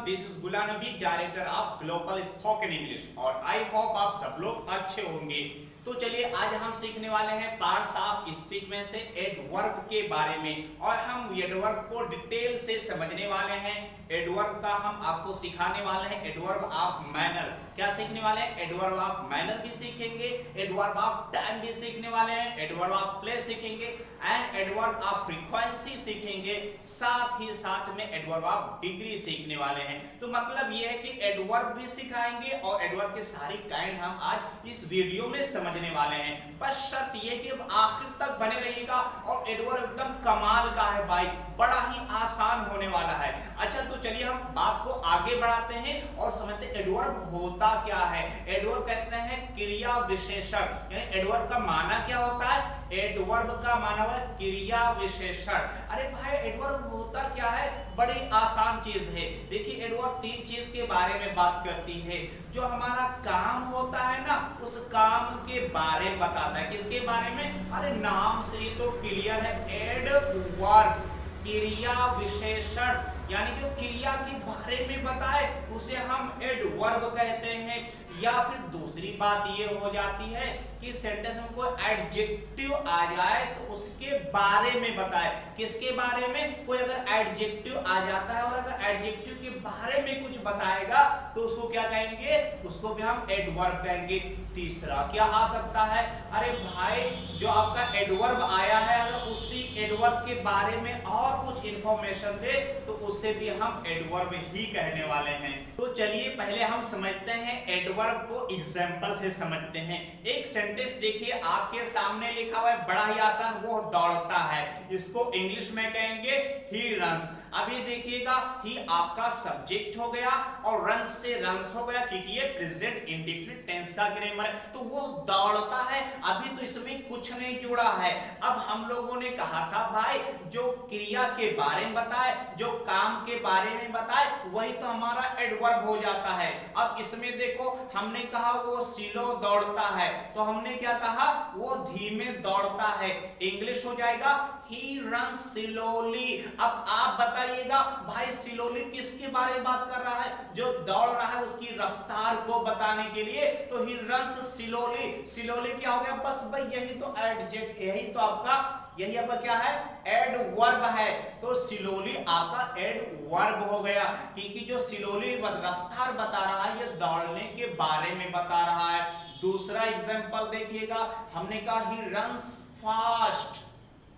This is Ghulam Nabi, director of global spoken English. और I hope आप सब लोग अच्छे होंगे। तो चलिए आज हम सीखने वाले हैं पार्ट्स ऑफ स्पीच में से एडवर्ब के बारे में, और हम एडवर्ब को डिटेल से समझने वाले हैं। एडवर्ब का हम आपको सिखाने वाले हैं एडवर्ब ऑफ मैनर। क्या सीखने वाले हैं? एडवर्ब ऑफ मैनर भी सीखेंगे, एडवर्ब ऑफ टाइम भी सीखने वाले हैं, एडवर्ब ऑफ प्लेस सीखेंगे एंड एडवर्ब ऑफ फ्रीक्वेंसी सीखेंगे। साथ ही साथ में एडवर्ब ऑफ डिग्री सीखने वाले हैं। तो मतलब ये है कि एडवर्ब भी सिखाएंगे और एडवर्ब के सारी काइंड हम आज इस वीडियो में समझने वाले हैं। बस शर्त ये कि आखिर तक बने रहिएगा। और एडवर्ब एकदम कमाल का है भाई, बड़ा ही आसान होने वाला है। अच्छा तो चलिए हम बात को आगे बढ़ाते हैं और समझते हैं एडवर्ब होता क्या है। एडवर्ब कहते हैं क्रिया विशेषण, यानी एडवर्ब का माना क्या होता है? एडवर्ब का माना हुआ है क्रिया विशेषण। अरे भाई एडवर्ब होता क्या है? बड़ी आसान चीज है। देखिए एडवर्ब तीन चीज के बारे में बात करती है। जो हमारा काम होता है ना, उस काम के बारे में बताता है। किसके बारे में? अरे नाम से ही तो क्लियर है, एडवर्ब क्रिया विशेषण, यानी जो क्रिया के बारे में बताए उसे हम एडवर्ब कहते हैं। या फिर दूसरी बात ये हो जाती है कि सेंटेंस में कोई एडजेक्टिव आ जाए तो उसके बारे में बताए। किसके बारे में? कोई अगर एडजेक्टिव आ जाता है और अगर एडजेक्टिव के बारे में कुछ बताएगा तो उसको क्या कहेंगे? उसको भी हम एडवर्ब कहेंगे। तीसरा क्या आ सकता है? अरे भाई जो आपका एडवर्ब आया है अगर उसी एडवर्ब के बारे में और कुछ इंफॉर्मेशन दे तो उससे भी हम एडवर्ब ही कहने वाले हैं। तो चलिए पहले हम समझते हैं एडवर्ब को एग्जाम्पल से समझते हैं। एक सेंटेंस देखिए आपके सामने लिखा हुआ है, बड़ा ही आसान, वो दौड़ता है। इसको इंग्लिश में कहेंगे ही रन्स। अभी देखिएगा ही आपका सब्जेक्ट हो गया और रन्स से रन्स हो गया क्योंकि ये प्रेजेंट इंडेफिनिट टेंस का ग्रामर है। तो वो दौड़ता है, अभी तो इसमें कुछ नहीं जुड़ा है। अब हम लोगों ने कहा था भाई जो क्रिया के बारे में बताए, जो काम के बारे में बताए, वही तो हमारा एडवर्ब हो जाता है। अब इसमें देखो हमने कहा वो स्लो दौड़ता है, तो हमने क्या कहा? वो धीमे दौड़ता है। इंग्लिश हो जाएगा ही रन्स स्लोली। अब आप बताइएगा भाई स्लोली किसके बारे में बात कर रहा है? जो दौड़ रहा है उसकी रफ्तार को बताने के लिए। तो ही रन्स स्लोली, स्लोली क्या हो गया? बस भाई यही तो एडजेक्ट, यही आपका क्या है? एडवर्ब है। तो स्लोली आपका एडवर्ब हो गया क्योंकि जो स्लोली रफ्तार बता रहा है ये दौड़ने के बारे में बता रहा है। दूसरा एग्जांपल देखिएगा, हमने कहा ही रन्स फास्ट।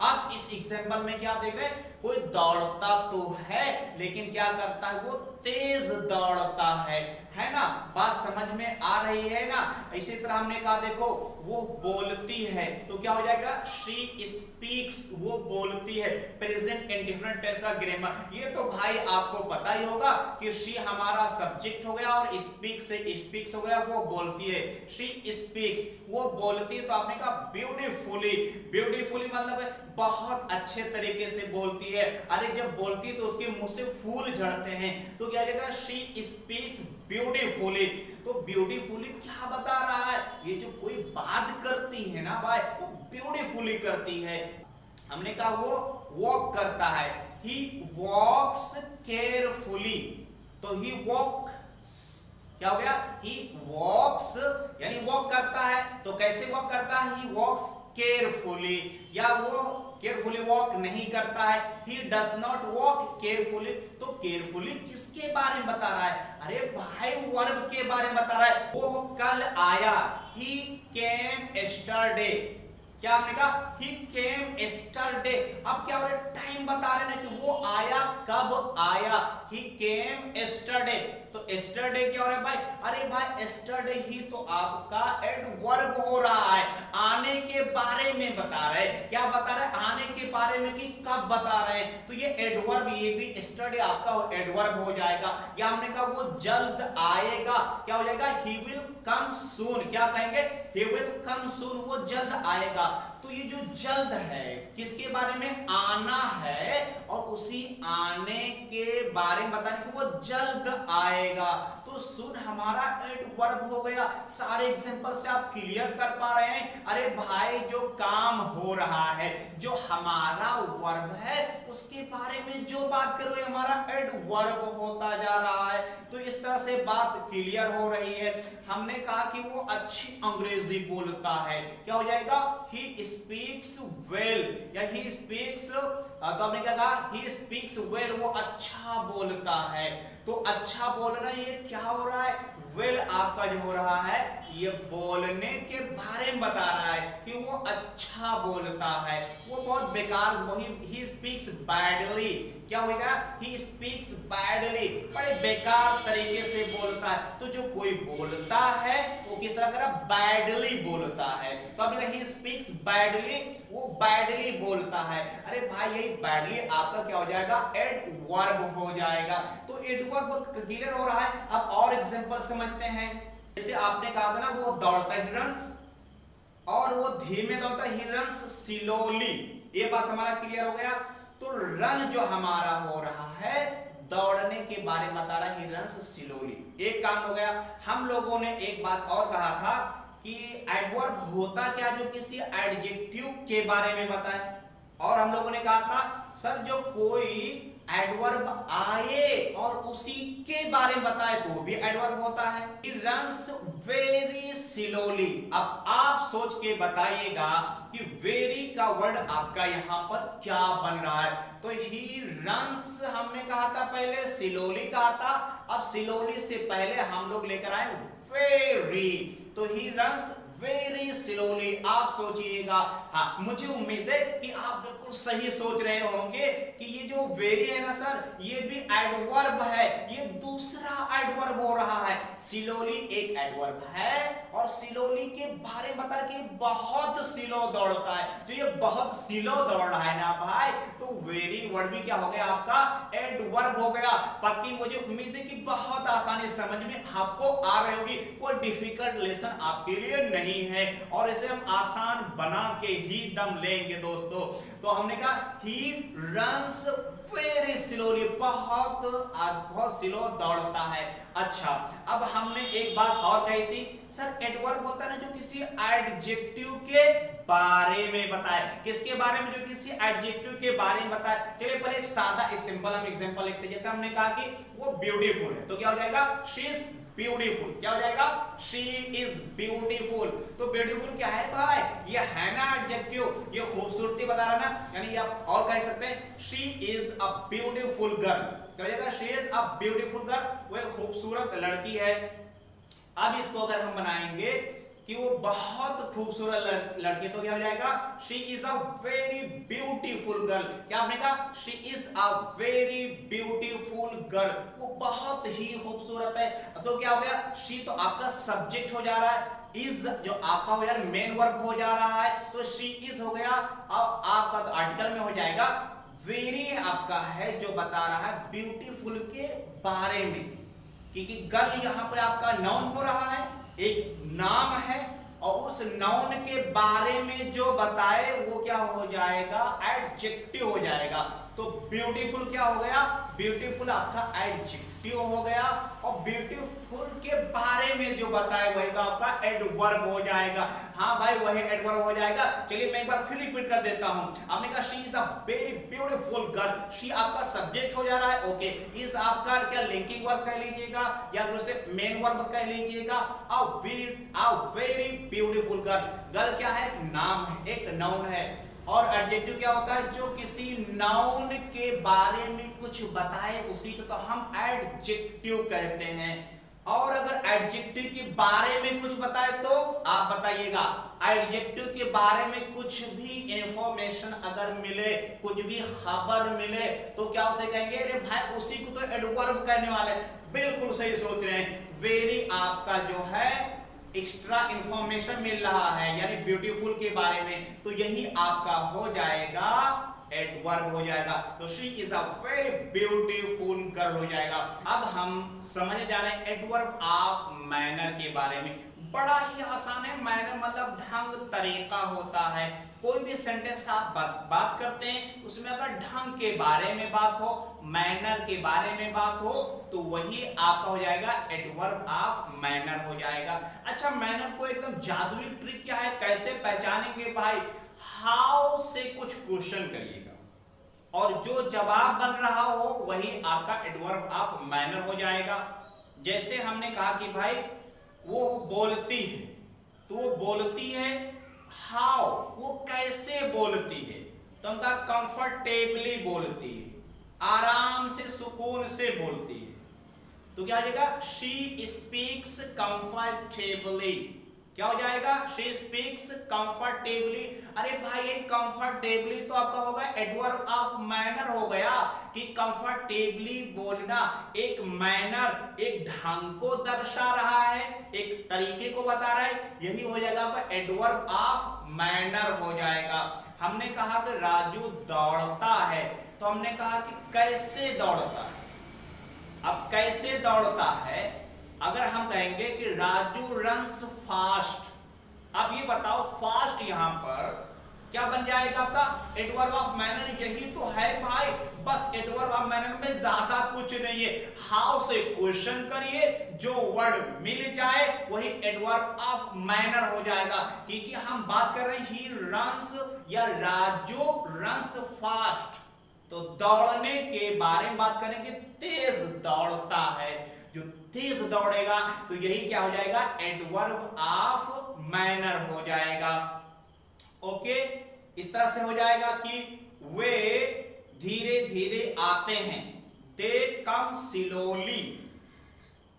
अब इस एग्जांपल में क्या देख रहे हैं? कोई दौड़ता तो है लेकिन क्या करता है? वो तेज दौड़ता है ना? बात समझ में आ रही है ना? इसी तरह हमने कहा देखो वो बोलती है, तो क्या हो जाएगा? शी स्पीक्स, वो बोलती है। प्रेजेंट इंडेफिनिट टेंस का ग्रामर ये तो भाई आपको पता ही होगा कि शी हमारा सब्जेक्ट हो गया और स्पीक से स्पीक्स हो गया, वो बोलती है। शी स्पीक्स, वो बोलती है। तो आपने कहा ब्यूटीफुली, ब्यूटीफुली मतलब है बहुत अच्छे तरीके से बोलती है। अरे जब बोलती है तो उसके मुंह से फूल झड़ते हैं, तो क्या जाएगा? She speaks beautifully. तो ब्यूटीफुली क्या बता रहा है? ये जो कोई बात करती है ना भाई वो ब्यूटीफुली करती है। हमने कहा वो वॉक करता है, ही वॉक्स केयरफुली। तो ही वॉक्स क्या हो गया? ही वॉक्स यानी वॉक करता है। तो कैसे वॉक करता है? ही वॉक्स केयरफुली, या वो केयरफुली वॉक नहीं करता है। He does not walk carefully. तो केयरफुली किसके बारे में बता रहा है? अरे भाई वर्ब के बारे में बता रहा है। वो कल आया, ही केम यस्टरडे। क्या हमने कहा? ही केम यस्टरडे। अब क्या हो रहा है? टाइम बता रहे हैं कि वो आया, कब आया। ही केम यस्टरडे। तो यस्टरडे क्या हो रहा है भाई? अरे भाई यस्टरडे ही तो आपका एडवर्ब हो रहा है, आने के बारे में बता रहे हैं। क्या बता रहे हैं? आने के बारे में कि कब बता रहे हैं। तो ये एडवर्ब, ये भी यस्टरडे आपका एडवर्ब हो जाएगा। या हमने कहा वो जल्द आएगा, क्या हो जाएगा? ही विल कम सून। क्या कहेंगे? ही विल कम सून, वो जल्द आएगा। तो ये जो जल्द है किसके बारे में? आना है, और उसी आने के बारे में बताने कि वो जल्द आएगा। तो सून हमारा एडवर्ब हो गया। सारे एग्जांपल से आप क्लियर कर पा रहे हैं? अरे भाई जो काम हो रहा है, जो हमारा वर्ब है, उसके बारे में जो बात करो हमारा एडवर्ब होता जा रहा है। से बात क्लियर हो रही है। हमने कहा कि वो अच्छी अंग्रेजी बोलता है, क्या हो जाएगा, ही स्पीक्स वेल, या ही स्पीक्स, तो हमने क्या कहा, ही स्पीक्स वेल, वो अच्छा बोलता है। तो अच्छा बोल रहा है, ये क्या हो रहा है, वेल आपका जो हो रहा है ये बोलने के बारे में बता रहा है कि वो अच्छा बोलता है। वो बहुत बेकार, वही ही स्पीक्स बैडली, क्या होगा, ही स्पीक्स बैडली, बड़े बेकार तरीके से बोलता है। तो जो कोई बोलता है वो किस तरह का, बैडली बोलता है। तो अब ही स्पीक्स बैडली, वो बैडली बोलता है। अरे भाई यही बैडली आपका क्या हो जाएगा, एडवर्ब हो जाएगा। तो एडवर्ब क्लियर हो रहा है। अब और एग्जांपल समझते हैं। जैसे आपने कहा था ना, वो दौड़ता है हिरंस, और वो धीमे दौड़ता है हिरंस स्लोली, ये बात हमारा क्लियर हो गया। तो रन जो हमारा हो रहा है दौड़ने के बारे में बता रहा है, हिरंस स्लोली, एक काम हो गया। हम लोगों ने एक बात और कहा था कि एडवर्ब होता क्या, जो किसी एडजेक्टिव के बारे में बताए। और हम लोगों ने कहा था सर जो कोई एडवर्ब आए और उसी के बारे में बताए तो भी एडवर्ब होता है। He runs very slowly। अब आप सोच के बताइएगा कि वेरी का वर्ड आपका यहाँ पर क्या बन रहा है। तो he runs हमने कहा था पहले, स्लोली कहा था, अब स्लोली से पहले हम लोग लेकर आए वेरी, तो he runs वेरी स्लोली। आप सोचिएगा, हाँ मुझे उम्मीद है कि आप बिल्कुल सही सोच रहे होंगे कि ये जो वेरी है ना सर, ये भी एडवर्ब है, ये दूसरा एडवर्ब हो रहा है। स्लोली एक एडवर्ब है, और स्लोली के बारे में बता कि बहुत स्लो दौड़ता है। तो ये बहुत स्लो दौड़ रहा है ना भाई, तो वेरी वर्ड भी क्या हो गया आपका, एडवर्ब हो गया। बाकी मुझे उम्मीद है कि बहुत आसानी समझ में आपको आ रही होगी, कोई डिफिकल्ट लेसन आपके लिए नहीं है, और इसे हम आसान बना के ही दम लेंगे दोस्तों। तो हमने कहा ही रन्स वेरी स्लोली, बहुत स्लो दौड़ता है। अच्छा, अब हमने एक बात और कही थी सर, एडवर्ब होता है ना जो किसी एडजेक्टिव के बारे में बताए। किसके बारे में, जो किसी एडजेक्टिव के बारे में बताए। चलिए पहले एक सादा सिंपल हम एग्जांपल लिखते हैं। जैसे हमने कहा कि वो ब्यूटीफुल है, तो क्या हो जाएगा, शी इज ब्यूटीफुल, क्या हो जाएगा, शी इज ब्यूटीफुल। तो ब्यूटीफुल क्या है भाई, ये है ना एडजेक्टिव, ये खूबसूरती बता रहा ना, यानी आप और कह सकते हैं she is a beautiful girl, क्या हो जाएगा, she is a beautiful girl, वो एक खूबसूरत लड़की है। अब इसको अगर हम बनाएंगे कि वो बहुत खूबसूरत लड़की, तो क्या हो जाएगा, she is a very beautiful girl. क्या आपने कहा, she is a very beautiful girl, वो बहुत ही खूबसूरत है। तो क्या हो गया, शी तो आपका सब्जेक्ट हो जा रहा है, इज जो आपका हो यार मेन वर्ब हो जा रहा है, तो शी इज हो गया। अब आपका तो आर्टिकल में हो जाएगा, वेरी आपका है जो बता रहा है ब्यूटीफुल के बारे में, क्योंकि गर्ल यहां पर आपका नाउन हो रहा है, एक नाम है, और उस नाउन के बारे में जो बताए वो क्या हो जाएगा, एडजेक्टिव हो जाएगा। तो ब्यूटीफुल क्या हो गया, ब्यूटीफुल आपका एडजेक्टिव हो गया, और ब्यूटीफुल के बारे में जो बताए वही तो आपका एडवर्ब हो जाएगा। हाँ भाई वही एडवर्ब हो जाएगा। चलिए मैं एक बार फिर रिपीट कर देता हूं। आपने कहा she is a very beautiful girl, she आपका सब्जेक्ट हो जा रहा है, ओके। इज आपका क्या लिंकिंग वर्ब कह लीजिएगा, या फिर उसे मेन वर्ब कह लीजिएगा। A very beautiful girl, girl क्या है, एक नाम है, एक नाउन है। और एडजेक्टिव क्या होता है, जो किसी नाउन के बारे में कुछ बताए उसी को तो हम एडजेक्टिव कहते हैं। और अगर एडजेक्टिव के बारे में कुछ बताए तो आप बताइएगा, एडजेक्टिव के बारे में कुछ भी इंफॉर्मेशन अगर मिले, कुछ भी खबर मिले, तो क्या उसे कहेंगे, अरे भाई उसी को तो एडवर्ब कहने वाले। बिल्कुल सही सोच रहे हैं। वेरी आपका जो है एक्स्ट्रा इंफॉर्मेशन मिल रहा है, यानी ब्यूटीफुल के बारे में, तो यही आपका हो जाएगा एडवर्ब हो जाएगा। तो she is a very beautiful girl हो जाएगा। अब हम समझ जा रहे हैं एडवर्ब ऑफ मैनर के बारे में। बड़ा ही आसान है, मैनर मतलब ढंग, तरीका होता है। कोई भी सेंटेंस आप बात करते हैं, उसमें अगर ढंग के बारे में बात हो, मैनर के बारे में बात हो, तो वही आपका हो जाएगा एडवर्ब ऑफ मैनर हो जाएगा। अच्छा, मैनर को एकदम जादुई ट्रिक क्या है, कैसे पहचानेंगे भाई, हाउ से कुछ क्वेश्चन करिएगा और जो जवाब बन रहा हो वही आपका एडवर्ब ऑफ मैनर हो जाएगा। जैसे हमने कहा कि भाई वो बोलती है, तो वो बोलती है हाउ, वो कैसे बोलती है, तो हम कहा कंफर्टेबली बोलती है, आराम से सुकून से बोलती है। तो क्या हो जाएगा, शी स्पीक्स कंफर्टेबली। क्या हो जाएगा, शी स्पीक्स कंफर्टेबली। अरे भाई ये कंफर्टेबली तो आपका होगा एडवर्ब ऑफ मैनर हो गया, कि कंफर्टेबली बोलना एक मैनर, एक ढंग को दर्शा रहा है, एक तरीके को बता रहा है, यही हो जाएगा आपका एडवर्ब ऑफ मैनर हो जाएगा। हमने कहा कि राजू दौड़ता है, तो हमने कहा कि कैसे दौड़ता है। अब कैसे दौड़ता है, अगर हम कहेंगे कि राजू रन्स फास्ट, अब ये बताओ फास्ट यहां पर क्या बन जाएगा आपका, एडवर्ब ऑफ मैनर। यही तो है भाई, बस एडवर्ब ऑफ मैनर में ज्यादा कुछ नहीं है। हाउ से क्वेश्चन करिए, जो वर्ड मिल जाए वही एडवर्ब ऑफ मैनर हो जाएगा। क्योंकि हम बात कर रहे हैं ही रन्स या राजू रन्स फास्ट, तो दौड़ने के बारे में बात करेंगे, तेज दौड़ता है, जो तेज दौड़ेगा, तो यही क्या हो जाएगा, एडवर्ब ऑफ मैनर हो जाएगा। ओके, इस तरह से हो जाएगा कि वे धीरे धीरे आते हैं, दे कम स्लोली।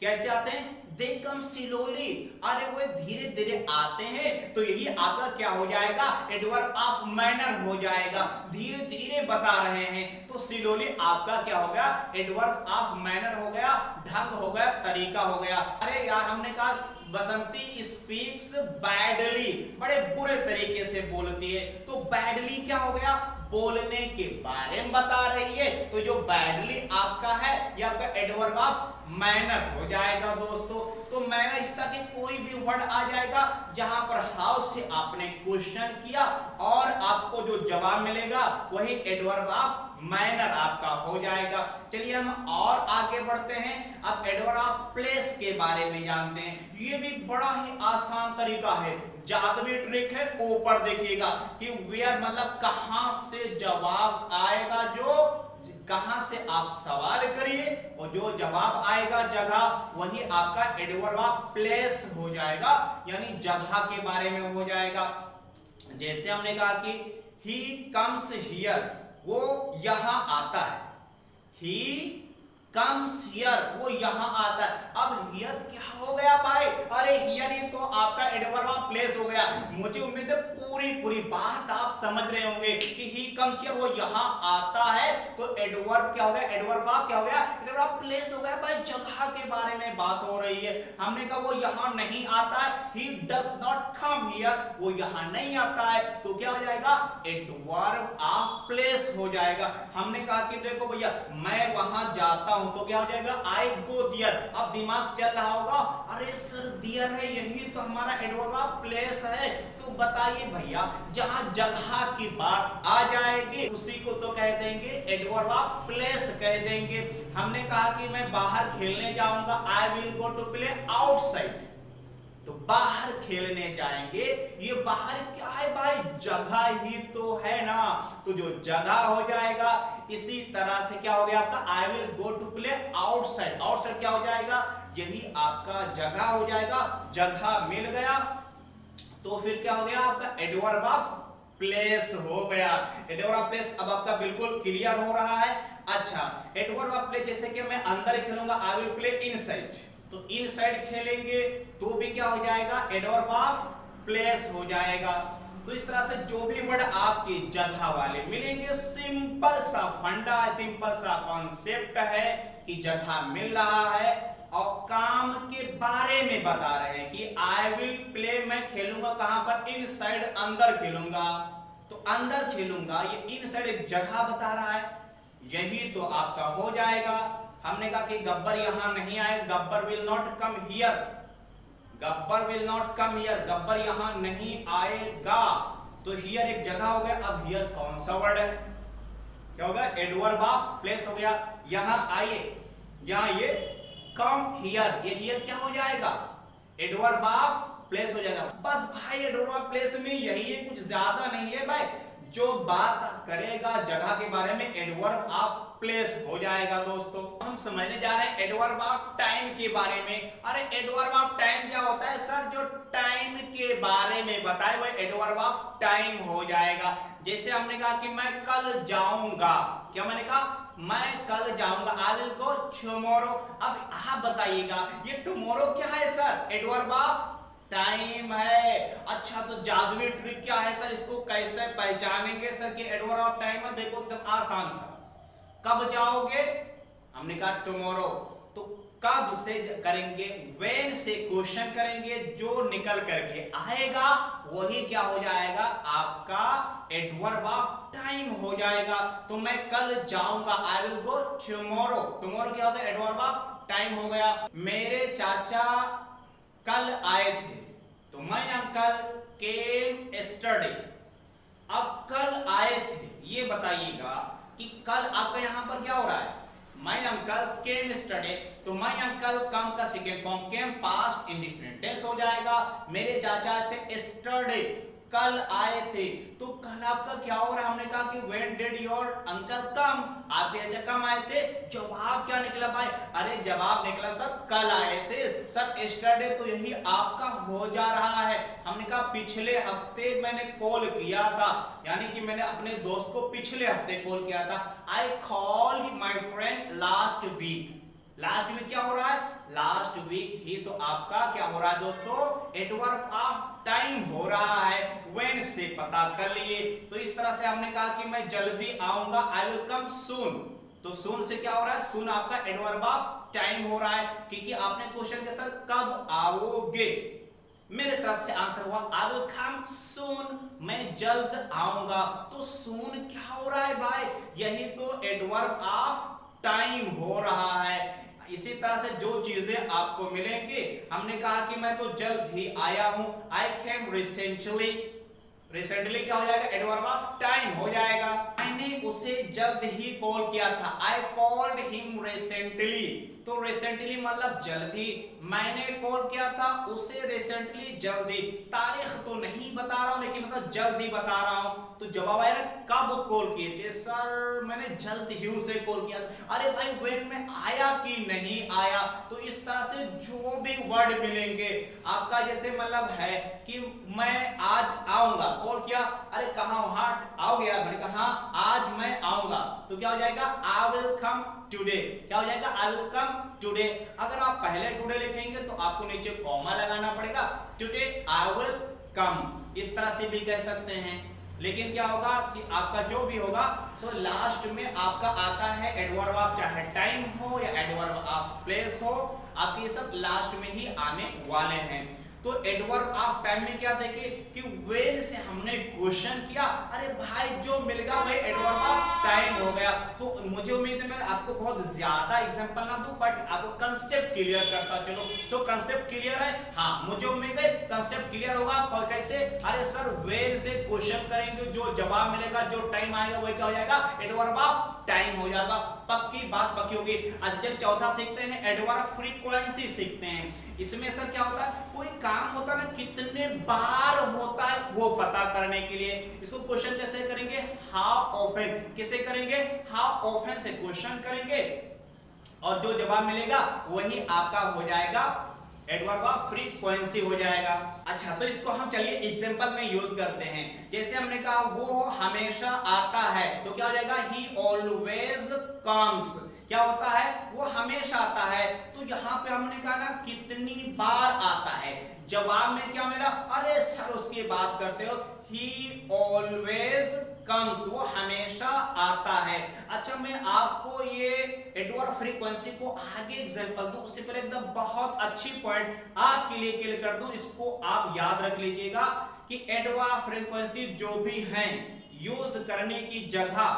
कैसे आते हैं, दे कम स्लोली, अरे वे धीरे धीरे आते हैं, तो यही आपका क्या हो जाएगा, एडवर्ब ऑफ मैनर हो जाएगा। धीरे धीरे बता रहे हैं, तो स्लोली आपका क्या हो गया, एडवर्ब ऑफ मैनर हो गया, ढंग हो गया, तरीका हो गया। अरे यार हमने कहा बसंती स्पीक्स बैडली, बड़े बुरे तरीके से बोलती है, तो बैडली क्या हो गया, बोलने के बारे में बता रही है, तो जो बैडली आपका है ये आपका एडवर्ब ऑफ मैनर हो जाएगा दोस्तों। तो मैनर इस तरह के कोई भी वर्ड आ जाएगा जहां पर हाउ से आपने क्वेश्चन किया और आपको जो जवाब मिलेगा वही एडवर्ब ऑफ मैनर आपका हो जाएगा। चलिए हम और आगे बढ़ते हैं, अब एडवर्ब ऑफ प्लेस के बारे में जानते हैं। ये भी बड़ा ही आसान तरीका है, जादुई ट्रिक है। ऊपर देखिएगा कि वेयर मतलब कहां से जवाब आएगा, जो कहां से आप सवाल करिए और जो जवाब आएगा जगह, वही आपका एडवर्ब ऑफ प्लेस हो जाएगा, यानी जगह के बारे में हो जाएगा। जैसे हमने कहा कि ही कम्स हियर, वो यहां आता है, ही कम्स हियर, वो यहां आता है। अब हियर क्या हो गया भाई, अरे हियर ये तो आपका एडवर्ब ऑफ प्लेस हो गया। मुझे उम्मीद है पूरी बात आप समझ रहे होंगे कि ही कम्स हियर, वो यहां आता है, तो एडवर्ब क्या हो गया, एडवर्ब ऑफ क्या हो गया, एडवर्ब ऑफ प्लेस हो गया भाई, जगह के बारे में बात हो रही है। हमने कहा वो यहां नहीं आता है, he does not come here, वो यहां नहीं आता है, तो क्या हो जाएगा, एडवर्ब ऑफ प्लेस हो जाएगा। हमने कहा कि देखो भैया मैं वहां जाता हूं, तो क्या हो जाएगा, आई गो देयर। अब दिमाग चल रहा होगा, अरे सर देयर है, यही तो हमारा एडवर्ब ऑफ प्लेस है। तो बताइए भैया, जहां जगह की बात आ जाएगी उसी को तो कह देंगे एडवर्ब ऑफ प्लेस कह देंगे। हमने कहा कि मैं बाहर खेलने जाऊंगा, I will go to play outside, तो बाहर खेलने जाएंगे, ये बाहर क्या है भाई, जगह ही तो है ना, तो जो जगह हो जाएगा। इसी तरह से क्या हो गया आपका, I will go to play outside, outside क्या हो जाएगा, यही आपका जगह हो जाएगा, जगह मिल गया, तो फिर क्या हो गया आपका एडवर्ब ऑफ प्लेस हो गया। एडवर्ब ऑफ प्लेस अब आपका बिल्कुल क्लियर हो रहा है। अच्छा, एडवर्ब ऑफ प्लेस जैसे कि मैं अंदर खेलूंगा, आई विल प्ले इनसाइड, तो इनसाइड खेलेंगे तो भी क्या हो जाएगा, एडवर्ब ऑफ प्लेस हो जाएगा। तो इस तरह से जो भी वर्ड आपकी जगह वाले मिलेंगे, सिंपल सा फंडा, सिंपल सा कॉन्सेप्ट है कि जगह मिल रहा है और काम के बारे में बता रहे हैं कि आई विल प्ले, मैं खेलूंगा कहां पर, इनसाइड, अंदर खेलूंगा, तो अंदर खेलूंगा, ये इनसाइड एक जगह बता रहा है, यही तो आपका हो जाएगा। हमने कहा कि गब्बर यहां नहीं आए, Gabbar will not come here, Gabbar will not come here, Gabbar यहां नहीं आएगा, तो हियर एक जगह हो गया। अब हियर कौन सा वर्ड है, क्या होगा, एडवर्ब ऑफ प्लेस हो गया। यहां आइए, यहां ये कम हियर, ये हियर क्या हो जाएगा, एडवर्ब ऑफ प्लेस हो जाएगा। बस भाई एडवर्ब ऑफ प्लेस में यही है, कुछ ज्यादा नहीं है भाई, जो बात करेगा जगह के बारे में एडवर्ब ऑफ प्लेस हो जाएगा। दोस्तों हम समझने जा रहे हैं एडवर्ब ऑफ टाइम के बारे में। अरे एडवर्ब ऑफ टाइम क्या होता है सर? जो टाइम के बारे में बताए वह एडवर्ब ऑफ टाइम हो जाएगा। जैसे हमने कहा कि मैं कल जाऊंगा, क्या मैंने कहा? मैं कल जाऊंगा, आई विल गो टुमारो। अब आप बताइएगा ये टुमारो क्या है सर? एडवर्ब ऑफ टाइम है। अच्छा तो जादुई ट्रिक क्या है सर? इसको कैसे पहचानेंगे सर कि एडवर्ब ऑफ टाइम है? देखो एकदम आसान सा। कब जाओगे? हमने कहा टुमारो। तो कब से करेंगे? व्हेन से क्वेश्चन करेंगे, जो निकल करके आएगा वही क्या हो जाएगा? आपका एडवर्ब ऑफ टाइम हो जाएगा। तो मैं कल जाऊंगा, I will go tomorrow. Tomorrow क्या होता है? एडवर्ब ऑफ टाइम हो गया। मेरे चाचा कल आए थे, तो माय अंकल केम यस्टरडे। अब कल आए थे, ये बताइएगा कि कल आपका यहां पर क्या हो रहा है? My uncle came yesterday. तो माय अंकल कम का सेकेंड फॉर्म केम पास्ट इंडिफिनिट टेंस हो जाएगा। मेरे चाचा आए थे यस्टरडे, कल आए थे। तो कल आपका क्या हो रहा है? हमने कहा कि व्हेन डिड योर अंकल कम, आपके चाचा कम आए थे। जवाब क्या निकला भाई? अरे जवाब निकला सर कल आए थे। सर यस्टरडे तो यही आपका हो जा रहा है। हमने कहा पिछले हफ्ते मैंने कॉल किया था, यानी कि मैंने अपने दोस्त को पिछले हफ्ते कॉल किया था। I called my friend last week. Last week क्या हो रहा है? लास्ट वीक ही तो आपका क्या हो रहा है दोस्तों? एडवर्ब ऑफ टाइम हो रहा है। व्हेन से पता कर लिए। तो इस तरह से हमने कहा कि मैं जल्दी आऊंगा, आई विल कम सून। तो सून से क्या हो रहा है? सून आपका एडवर्ब ऑफ टाइम हो रहा है, क्योंकि आपने क्वेश्चन के सर कब आओगे, मेरे तरफ से आंसर हुआ आई विल कम सून, मैं जल्द आऊंगा। तो सून क्या हो रहा है भाई? यही तो एडवर्ब ऑफ टाइम हो रहा है। इसी तरह से जो चीजें आपको मिलेंगी, हमने कहा कि मैं तो जल्द ही आया हूं, आई केम रिसेंटली। रिसेंटली क्या हो जाएगा? एडवर्ब ऑफ टाइम हो जाएगा। मैंने उसे जल्द ही कॉल किया था, आई कॉल्ड हिम रिसेंटली। तो रिसेंटली मतलब जल्दी, मैंने कॉल किया था उसे रिसेंटली जल्दी। तारीख तो नहीं बता रहा हूं, लेकिन मतलब जल्दी बता रहा हूं। तो जवाब आया ना, कब कॉल किए थे? सर मैंने जल्द ही उसे कॉल किया था। अरे भाई व्हेन में आया कि नहीं आया? तो इस तरह से जो भी वर्ड मिलेंगे आपका, जैसे मतलब है कि मैं आज आऊंगा, कॉल किया, अरे कहां वहां आओगे? मैंने कहा आज मैं आऊंगा, तो क्या हो जाएगा? I will come today. क्या हो जाएगा? I will come today. अगर आप पहले टुडे लिखेंगे तो आपको नीचे कॉमा लगाना पड़ेगा, टुडे आई विल कम। इस तरह से भी कह सकते हैं। लेकिन क्या होगा कि आपका जो भी होगा सो लास्ट में आपका आता है एडवर्ब ऑफ, चाहे टाइम हो या एडवर्ब ऑफ प्लेस हो, आपके ये सब लास्ट में ही आने वाले हैं। तो एडवर्ब ऑफ टाइम में क्या देखे कि व्हेन से हमने क्वेश्चन किया, अरे भाई जो मिल गया वही एडवर्ब ऑफ टाइम हो गया। तो मुझे उम्मीद है मैं आपको बहुत ज्यादा एग्जांपल ना दूं, बट आपको कांसेप्ट क्लियर करता चलो। सो कांसेप्ट क्लियर है? हाँ मुझे उम्मीद है कांसेप्ट क्लियर होगा। तो कैसे? अरे सर व्हेन से क्वेश्चन करेंगे, जो जवाब मिलेगा, जो टाइम आएगा वही क्या हो जाएगा? एडवर्ब ऑफ टाइम हो जाएगा। पक्की बात पक्की होगी। अच्छा चलिए चौथा सीखते हैं, एडवर्ब फ्रीक्वेंसी सीखते हैं। इसमें सर क्या होता है? कोई काम होता है ना, कितने बार होता है वो पता करने के लिए इसको क्वेश्चन कैसे करेंगे? How often. कैसे करेंगे? हाउ ऑफन से क्वेश्चन करेंगे और जो जवाब मिलेगा वही आपका हो जाएगा एडवर्ब ऑफ फ्रीक्वेंसी हो जाएगा। अच्छा तो इसको हम चलिए एग्जांपल में यूज करते हैं। जैसे हमने कहा वो हमेशा आता है, तो क्या हो जाएगा? ही ऑलवेज कम्स। क्या होता है? वो हमेशा आता है। तो यहाँ पे हमने कहा ना कितनी बार आता है, जवाब में क्या मिला? अरे सर उसकी बात करते हो, ही ऑलवेज कम्स, वो हमेशा आता है। अच्छा मैं आपको ये एडवर्ब फ्रीक्वेंसी को आगे एग्जांपल दूं उससे पहले एकदम बहुत अच्छी पॉइंट आपके लिए क्लियर कर दूं, इसको आप याद रख लीजिएगा कि एडवर्ब फ्रीक्वेंसी जो भी है यूज करने की जगह,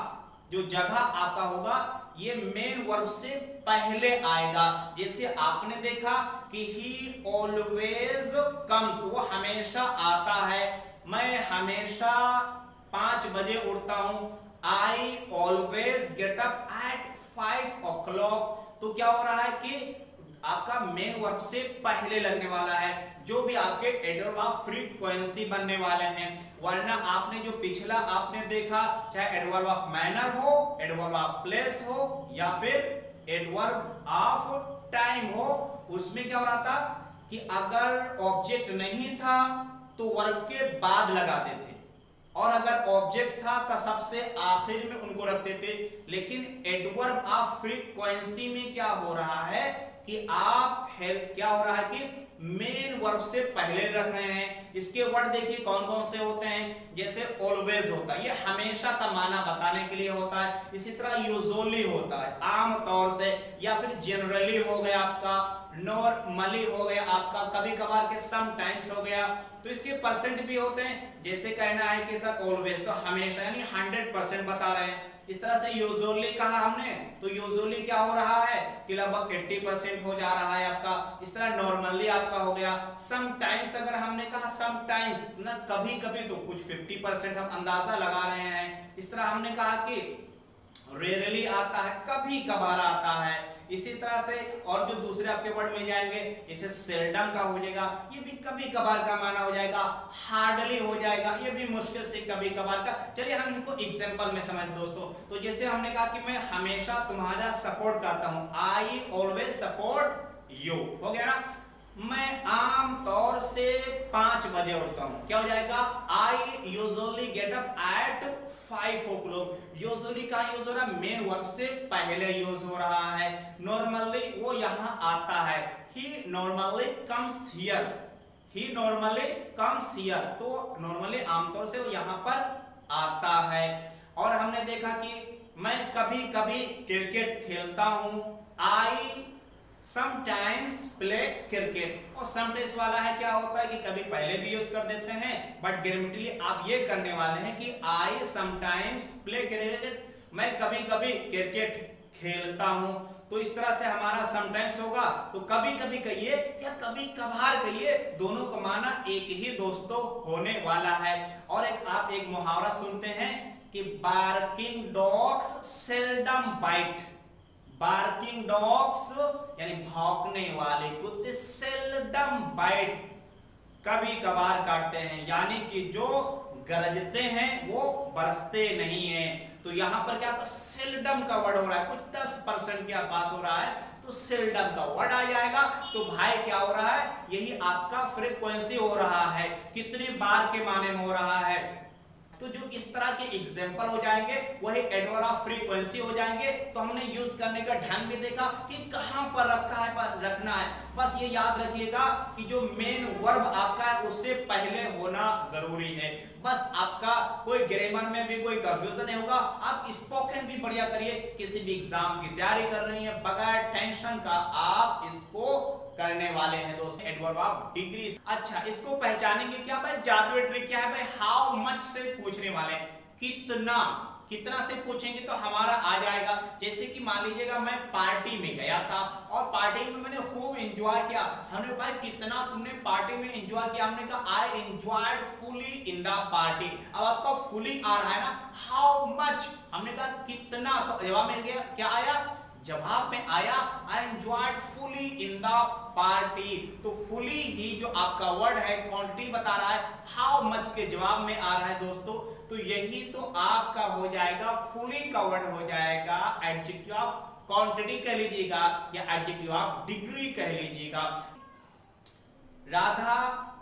जो जगह आपका होगा ये मेन वर्ब से पहले आएगा। जैसे आपने देखा कि ही ऑलवेज कम्स, वो हमेशा आता है। मैं हमेशा 5 बजे उठता हूं, I always get up at 5 o'clock। तो क्या हो रहा है कि आपका मेन वर्ब से पहले लगने वाला है, जो भी आपके एडवर्ब ऑफ फ्रीक्वेंसी बनने वाले हैं। वरना आपने जो पिछला आपने देखा, चाहे एडवर्ब ऑफ मैनर हो, एडवर्ब ऑफ प्लेस हो या फिर एडवर्ब ऑफ टाइम हो, उसमें क्या हो रहा था कि अगर ऑब्जेक्ट नहीं था तो वर्ब के बाद लगाते थे, और अगर ऑब्जेक्ट था तो सबसे आखिर में उनको रखते थे। लेकिन एडवर्ब ऑफ फ्रीक्वेंसी में क्या हो रहा है कि आप हेल्प क्या हो रहा है कि मेन वर्ब से पहले रख रहे हैं। इसके वर्ड देखिए कौन कौन से होते हैं, जैसे ऑलवेज होता है, ये हमेशा का माना बताने के लिए होता है। इसी तरह यूजुअली होता है, आम तौर से, या फिर जनरली हो गया आपका, नॉर्मली हो गया आपका, कभी कभार के समटाइम्स हो गया। तो इसके परसेंट भी होते हैं, जैसे कहना है कि सर ऑलवेज तो हमेशा यानी 100% बता रहे हैं। इस तरह से यूजुअली कहा हमने, तो यूजुअली क्या हो रहा है कि लगभग 80% हो जा रहा है आपका। इस तरह नॉर्मली आपका हो गया। समटाइम्स अगर हमने कहा समटाइम्स ना, कभी कभी, तो कुछ 50% हम अंदाजा लगा रहे हैं। इस तरह हमने कहा कि रेयरली आता है, कभी कभार आता है। इसी तरह से और जो दूसरे आपके वर्ड मिल जाएंगे, जैसे सेल्डम का हो जाएगा, ये भी कभी कभार का माना हो जाएगा। हार्डली हो जाएगा, ये भी मुश्किल से कभी कभार का। चलिए हम इनको एग्जांपल में समझ दोस्तों। तो जैसे हमने कहा कि मैं हमेशा तुम्हारा सपोर्ट करता हूं, आई ऑलवेज सपोर्ट यू, हो गया ना। मैं आम तौर से 5 बजे उठता हूं, क्या हो जाएगा, I usually get up at 5 o'clock। Usually का यूज हो रहा है, मेन वर्ब से पहले यूज हो रहा है। नॉर्मली वो यहां आता है, he normally comes here, he normally comes here, तो नॉर्मली आमतौर से वो यहां पर आता है। और हमने देखा कि मैं कभी कभी क्रिकेट खेलता हूं, आई समटाइम्स प्ले क्रिकेट। और समटाइम्स वाला है, क्या होता है कि कभी पहले भी यूज कर देते हैं, बट ग्रामेटिकली आप ये करने वाले हैं कि आई समटाइम्स प्ले क्रिकेट, मैं कभी कभी क्रिकेट खेलता हूं। तो इस तरह से हमारा समटाइम्स होगा, तो कभी कभी कहिए या कभी कभार कहिए, दोनों को माना एक ही दोस्तों होने वाला है। और आप एक मुहावरा सुनते हैं कि barking dogs seldom bite. Barking dogs यानी भौंकने वाले कुत्ते सेल्डम बाइट, कभी कभार काटते हैं, यानी कि जो गरजते हैं वो बरसते नहीं हैं। तो यहां पर क्या सेल्डम का वर्ड हो रहा है, कुछ 10% के पास हो रहा है, तो सेल्डम का वर्ड आ जाएगा। तो भाई क्या हो रहा है, यही आपका फ्रीक्वेंसी हो रहा है, कितने बार के माने में हो रहा है। तो जो इस तरह के एग्जांपल हो जाएंगे वही एडवर्ब ऑफ फ्रीक्वेंसी हो जाएंगे। तो हमने यूज करने का ढंग भी देखा कि कहां पर रखना है। बस ये याद रखिएगा कि जो मेन वर्ब आपका है उससे पहले होना जरूरी है। बस आपका कोई ग्रामर में भी कोई कंफ्यूजन नहीं होगा। आप स्पोकन भी बढ़िया करिए, किसी भी एग्जाम की तैयारी कर रही है, बगैर टेंशन का आप इसको करने वाले हैं दोस्तों। एडवर्ब ऑफ डिग्री, अच्छा इसको पहचानेंगे क्या भाई, जादुई ट्रिक क्या है भाई, हाउ मच से पूछने वाले, कितना, कितना से पूछेंगे तो हमारा आ जाएगा। जैसे कि मान लीजिएगा मैं पार्टी में गया था और पार्टी में मैंने खूब एंजॉय किया, हमने कहा कितना तुमने पार्टी में एंजॉय किया, हमने कहा I enjoyed fully in the party. अब आपका फुली आ रहा है ना, हाउ मच, हमने कहा कितना, तो जवाब में गया क्या आया, जवाब में आया I enjoyed fully in the party. तो फुली ही जो आपका वर्ड है क्वांटिटी बता रहा है, हाउ मच के जवाब में आ रहा है दोस्तों। तो यही तो आपका हो जाएगा, फुली का वर्ड हो जाएगा एडजेक्टिव ऑफ क्वांटिटी कह लीजिएगा या एडजेक्टिव ऑफ डिग्री कह लीजिएगा। राधा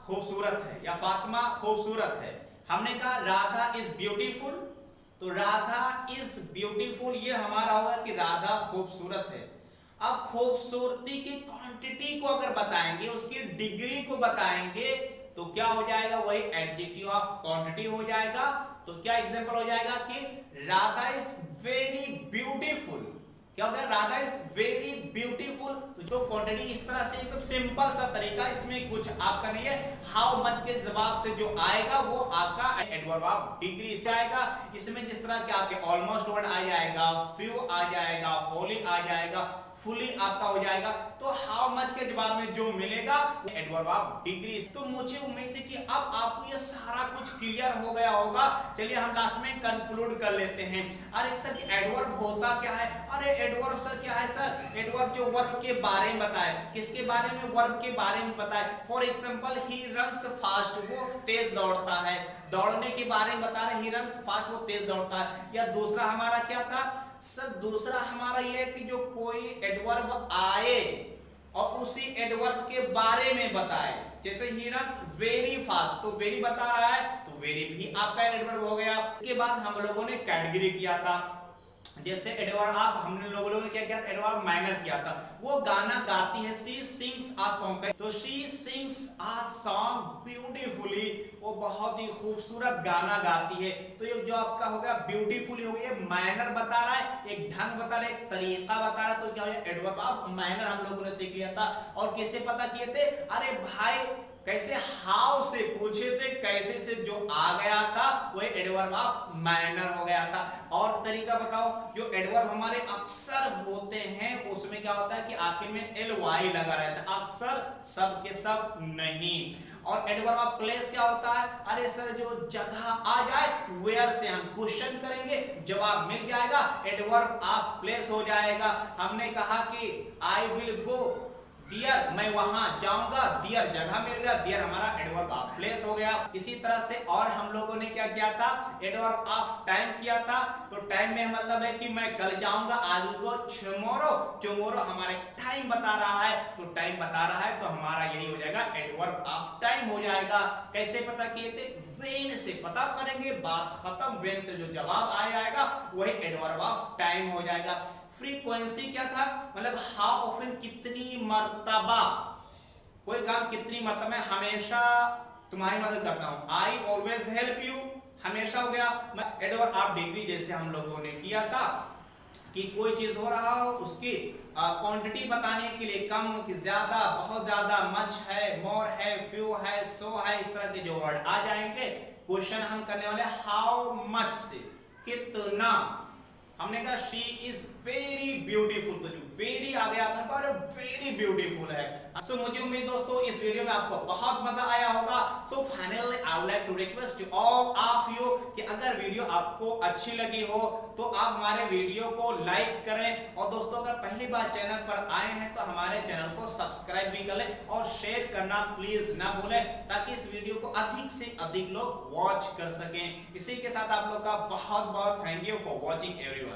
खूबसूरत है या फातिमा खूबसूरत है, हमने कहा राधा इज ब्यूटीफुल, तो राधा इज ब्यूटीफुल ये हमारा होगा कि राधा खूबसूरत है। अब खूबसूरती की क्वांटिटी को अगर बताएंगे, उसकी डिग्री को बताएंगे, तो क्या हो जाएगा, वही एडजेक्टिव ऑफ क्वांटिटी हो जाएगा। तो क्या एग्जांपल हो जाएगा कि राधा इज वेरी ब्यूटीफुल, क्या होगा, राधा इज वेरी ब्यूटीफुल। तो जो क्वांटिटी इस तरह से एकदम सिंपल सा तरीका, इसमें कुछ आपका नहीं है। हाउ मच के जवाब से जो आएगा वो आपका एडवर्ब ऑफ डिग्री से आएगा। इसमें जिस तरह के आपके ऑलमोस्ट वर्ड आ जाएगा, फ्यू आ जाएगा, होली आ जाएगा, फुली आपका हो जाएगा। तो हाउ मच के जवाब में जो मिलेगा वो एडवर्ब ऑफ डिक्रीज। तो मुझे उम्मीद है कि अब आपको ये सारा कुछ क्लियर हो गया होगा। चलिए हम लास्ट में कंक्लूड कर लेते हैं। अरे सर एडवर्ब होता क्या है? अरे एडवर्ब सर क्या है सर? एडवर्ब जो वर्ब के बारे में बताए। किसके बारे में? वर्ब के बारे में बताए। For example he runs fast, वो तेज दौड़ता है। दौड़ने के बारे में बता रहे, ही रन्स फास्ट, वो तेज दौड़ता है। या दूसरा हमारा क्या था सर? दूसरा हमारा ये कि जो कोई एडवर्ब आए और उसी एडवर्ब के बारे में बताए। जैसे ही रन्स वेरी फास्ट, तो वेरी बता रहा है तो वेरी भी आपका एडवर्ब हो गया। इसके बाद हम लोगों ने कैटेगरी किया था। जैसे एडवर्ब ऑफ हमने लोगों ने क्या किया था? एडवर्ब माइनर किया था। वो गाना गाती है, शी सिंग्स अ सॉन्ग। तो she sings a song beautifully, वो बहुत ही खूबसूरत गाना गाती है। तो ये जो आपका हो गया ब्यूटीफुली हो गया, माइनर बता रहा है, एक ढंग बता रहा है, एक तरीका बता रहा है। तो क्या हो गया? एडवर्ब ऑफ माइनर हम लोगों ने सीख लिया था। और कैसे पता किए थे? अरे भाई कैसे, हाउ से पूछे थे, कैसे से जो आ गया था वही एडवर्ब ऑफ माइनर हो गया था। और तरीका बताओ, जो एडवर्ब हमारे अक्सर होते हैं उसमें क्या होता है कि आखिर में एल वाई लगा रहता है, अक्सर, सब के सब नहीं। और एडवर्ब ऑफ प्लेस क्या होता है? अरे सर जो जगह आ जाए, वेयर से हम क्वेश्चन करेंगे, जवाब मिल जाएगा, एडवर्ब ऑफ प्लेस हो जाएगा। हमने कहा कि आई विल गो दियर, मैं वहां जाऊंगा, दियर जगह मिल गया, दियर हमारा एडवर्ब ऑफ प्लेस हो गया। इसी तरह से और हम लोगों ने क्या किया था? एडवर्ब ऑफ टाइम किया था। तो टाइम में मतलब है कि मैं कल जाऊंगा, आज को टुमारो, टुमारो हमारे टाइम बता रहा है, तो टाइम बता रहा है तो हमारा यही हो जाएगा एडवर्ब ऑफ टाइम हो जाएगा। कैसे पता किए थे? वेन से पता करेंगे, बात खत्म। वेन से जो जवाब आएगा वही एडवर्ब ऑफ टाइम हो जाएगा। फ्रीक्वेंसी क्या था? मतलब हाउ ऑफन, कितनी मर्तबा, कोई काम कितनी मर्तबा, मैं हमेशा तुम्हारी मदद करता हूं, आई ऑलवेज हेल्प यू, हमेशा हो गया। एडवर्ब ऑफ डिग्री जैसे हम लोगों ने किया था कि कोई चीज हो रहा हो उसकी क्वांटिटी बताने के लिए, कम कि ज्यादा, बहुत ज्यादा, मच है, मोर है, फ्यू है, सो है, इस तरह के जो वर्ड आ जाएंगे। क्वेश्चन हम करने वाले हाउ मच से, कितना। हमने कहा शी इज वेरी ब्यूटीफुल, तो जो वेरी आ गया था तो वेरी ब्यूटीफुल है। सो मुझे उम्मीद दोस्तों इस वीडियो में आपको बहुत मजा आया होगा। So finally I would like to request to all of you कि अगर वीडियो आपको अच्छी लगी हो तो आप हमारे वीडियो को लाइक करें, और दोस्तों अगर पहली बार चैनल पर आए हैं तो हमारे चैनल को सब्सक्राइब भी कर लें और शेयर करना प्लीज ना भूलें, ताकि इस वीडियो को अधिक से अधिक लोग वॉच कर सकें। इसी के साथ आप लोग का बहुत बहुत thank you for watching everyone.